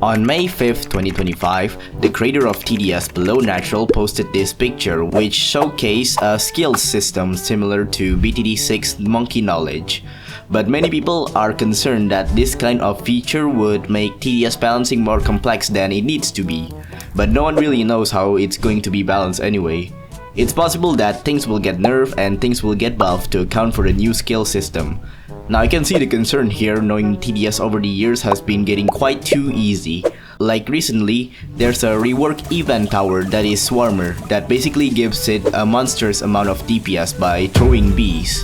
On May 5th, 2025, the creator of TDS Below Natural posted this picture which showcased a skills system similar to BTD6 Monkey Knowledge. But many people are concerned that this kind of feature would make TDS balancing more complex than it needs to be. But no one really knows how it's going to be balanced anyway. It's possible that things will get nerfed and things will get buffed to account for the new skill system. Now I can see the concern here, knowing TDS over the years has been getting quite too easy. Like recently, there's a rework event tower that is Swarmer that basically gives it a monstrous amount of DPS by throwing bees.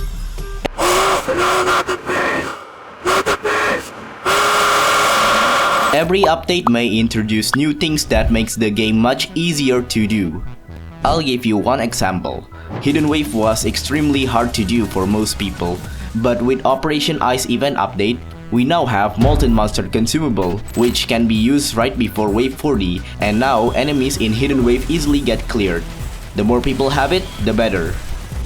Every update may introduce new things that makes the game much easier to do. I'll give you one example. Hidden Wave was extremely hard to do for most people. But with Operation Ice event update, we now have Molten Monster consumable, which can be used right before Wave 40, and now enemies in Hidden Wave easily get cleared. The more people have it, the better.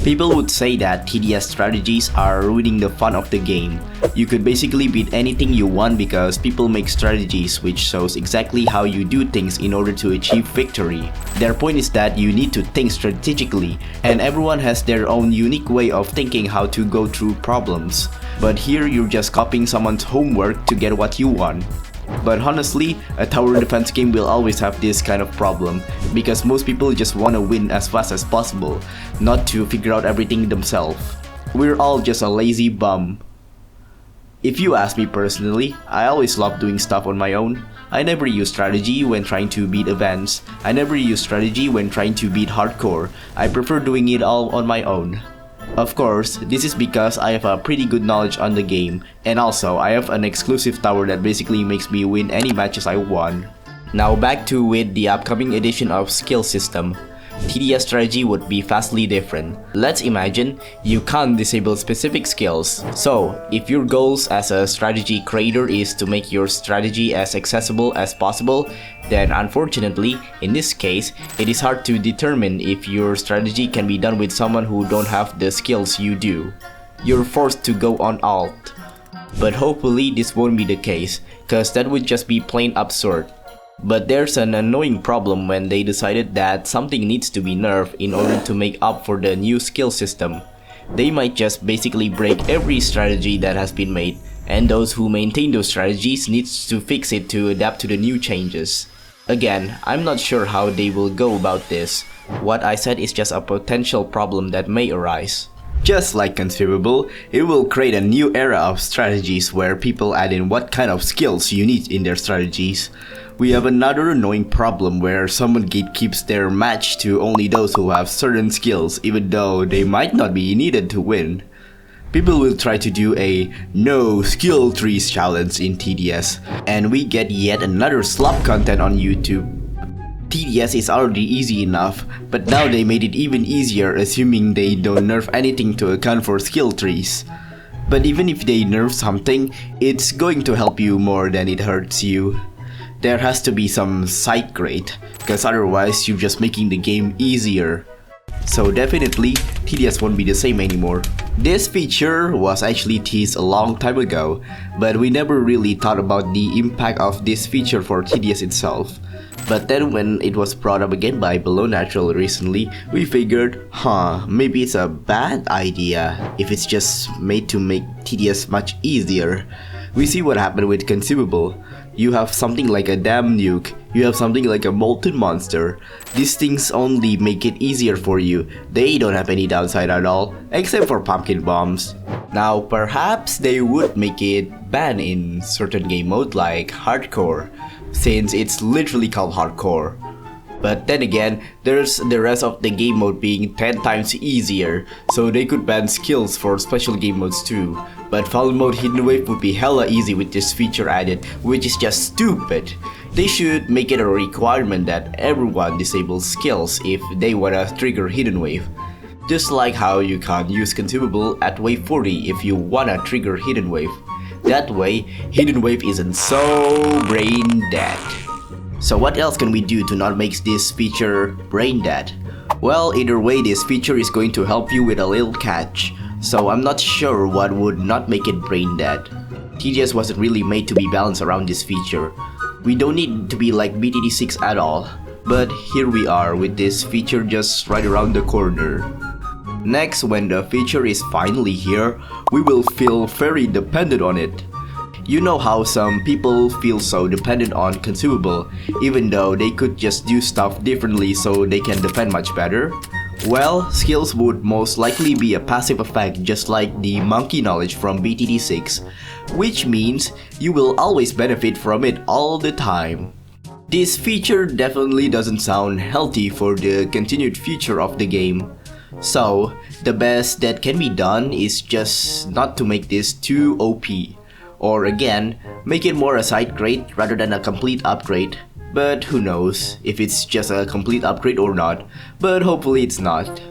People would say that TDS strategies are ruining the fun of the game. You could basically beat anything you want because people make strategies which shows exactly how you do things in order to achieve victory. Their point is that you need to think strategically, and everyone has their own unique way of thinking how to go through problems. But here you're just copying someone's homework to get what you want. But honestly, a tower defense game will always have this kind of problem, because most people just wanna win as fast as possible, not to figure out everything themselves. We're all just a lazy bum. If you ask me personally, I always love doing stuff on my own. I never use strategy when trying to beat events. I never use strategy when trying to beat hardcore. I prefer doing it all on my own. Of course, this is because I have a pretty good knowledge on the game, and also I have an exclusive tower that basically makes me win any matches I want. Now back to with the upcoming edition of skill system. TDS strategy would be vastly different. Let's imagine you can't disable specific skills. So, if your goals as a strategy creator is to make your strategy as accessible as possible, then unfortunately, in this case, it is hard to determine if your strategy can be done with someone who don't have the skills you do. You're forced to go on alt. But hopefully this won't be the case, cause that would just be plain absurd. But there's an annoying problem when they decided that something needs to be nerfed in order to make up for the new skill system. They might just basically break every strategy that has been made, and those who maintain those strategies needs to fix it to adapt to the new changes. Again, I'm not sure how they will go about this. What I said is just a potential problem that may arise. Just like Consumable, it will create a new era of strategies where people add in what kind of skills you need in their strategies. We have another annoying problem where someone gatekeeps their match to only those who have certain skills, even though they might not be needed to win. People will try to do a no skill trees challenge in TDS, and we get yet another slop content on YouTube. TDS is already easy enough, but now they made it even easier, assuming they don't nerf anything to account for skill trees. But even if they nerf something, it's going to help you more than it hurts you. There has to be some side grade, because otherwise you're just making the game easier. So definitely, TDS won't be the same anymore. This feature was actually teased a long time ago, but we never really thought about the impact of this feature for TDS itself. But then when it was brought up again by Below Natural recently, we figured, maybe it's a bad idea if it's just made to make TDS much easier. We see what happened with Consumable. You have something like a damn nuke, you have something like a molten monster. These things only make it easier for you. They don't have any downside at all, except for pumpkin bombs. Now perhaps they would make it banned in certain game mode like hardcore, since it's literally called hardcore. But then again, there's the rest of the game mode being 10 times easier, so they could ban skills for special game modes too. But Fallen Mode Hidden Wave would be hella easy with this feature added, which is just stupid. They should make it a requirement that everyone disables skills if they wanna trigger Hidden Wave. Just like how you can't use Consumable at Wave 40 if you wanna trigger Hidden Wave. That way, Hidden Wave isn't so brain dead. So what else can we do to not make this feature brain dead? Well, either way, this feature is going to help you with a little catch. So I'm not sure what would not make it brain dead. TDS wasn't really made to be balanced around this feature. We don't need to be like BTD6 at all. But here we are with this feature just right around the corner. Next, when the feature is finally here, we will feel very dependent on it. You know how some people feel so dependent on consumable, even though they could just do stuff differently so they can defend much better? Well, skills would most likely be a passive effect just like the monkey knowledge from BTD6, which means you will always benefit from it all the time. This feature definitely doesn't sound healthy for the continued future of the game. So, the best that can be done is just not to make this too OP. Or again, make it more a side grade rather than a complete upgrade. But who knows if it's just a complete upgrade or not, but hopefully it's not.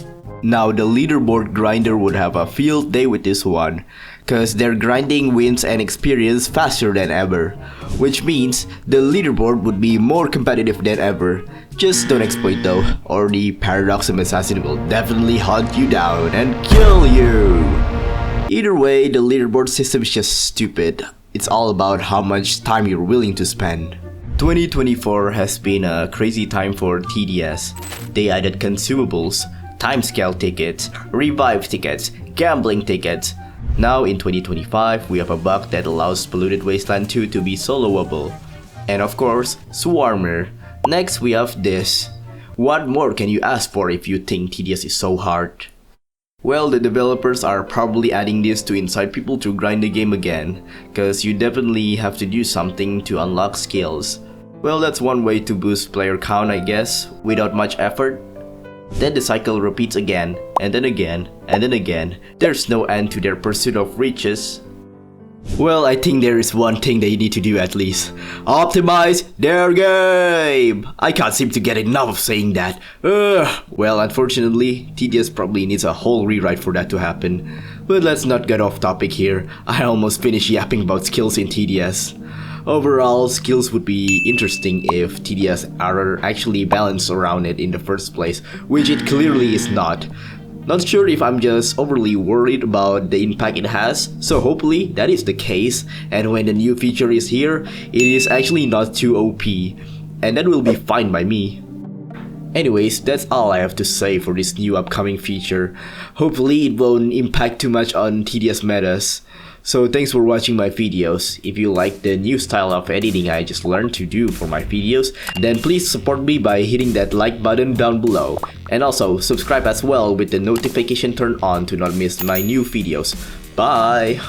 Now the leaderboard grinder would have a field day with this one, cause their grinding wins and experience faster than ever, which means the leaderboard would be more competitive than ever. Just don't exploit though, or the Paradoxum Assassin will definitely hunt you down and kill you! Either way, the leaderboard system is just stupid. It's all about how much time you're willing to spend. 2024 has been a crazy time for TDS. They added consumables, timescale tickets, revive tickets, gambling tickets. Now in 2025, we have a bug that allows Polluted Wasteland 2 to be soloable. And of course, Swarmer. Next we have this. What more can you ask for if you think TDS is so hard? Well, the developers are probably adding this to incite people to grind the game again, cause you definitely have to do something to unlock skills. Well, that's one way to boost player count, I guess, without much effort. Then the cycle repeats again, and then again, and then again. There's no end to their pursuit of riches. Well, I think there is one thing they need to do at least. Optimize their game! I can't seem to get enough of saying that. Well, unfortunately, TDS probably needs a whole rewrite for that to happen. But let's not get off topic here. I almost finished yapping about skills in TDS. Overall, skills would be interesting if TDS are actually balanced around it in the first place, which it clearly is not. Not sure if I'm just overly worried about the impact it has, so hopefully that is the case, and when the new feature is here, it is actually not too OP, and that will be fine by me. Anyways, that's all I have to say for this new upcoming feature. Hopefully it won't impact too much on TDS metas. So thanks for watching my videos. If you like the new style of editing I just learned to do for my videos, then please support me by hitting that like button down below. And also subscribe as well with the notification turned on to not miss my new videos. Bye!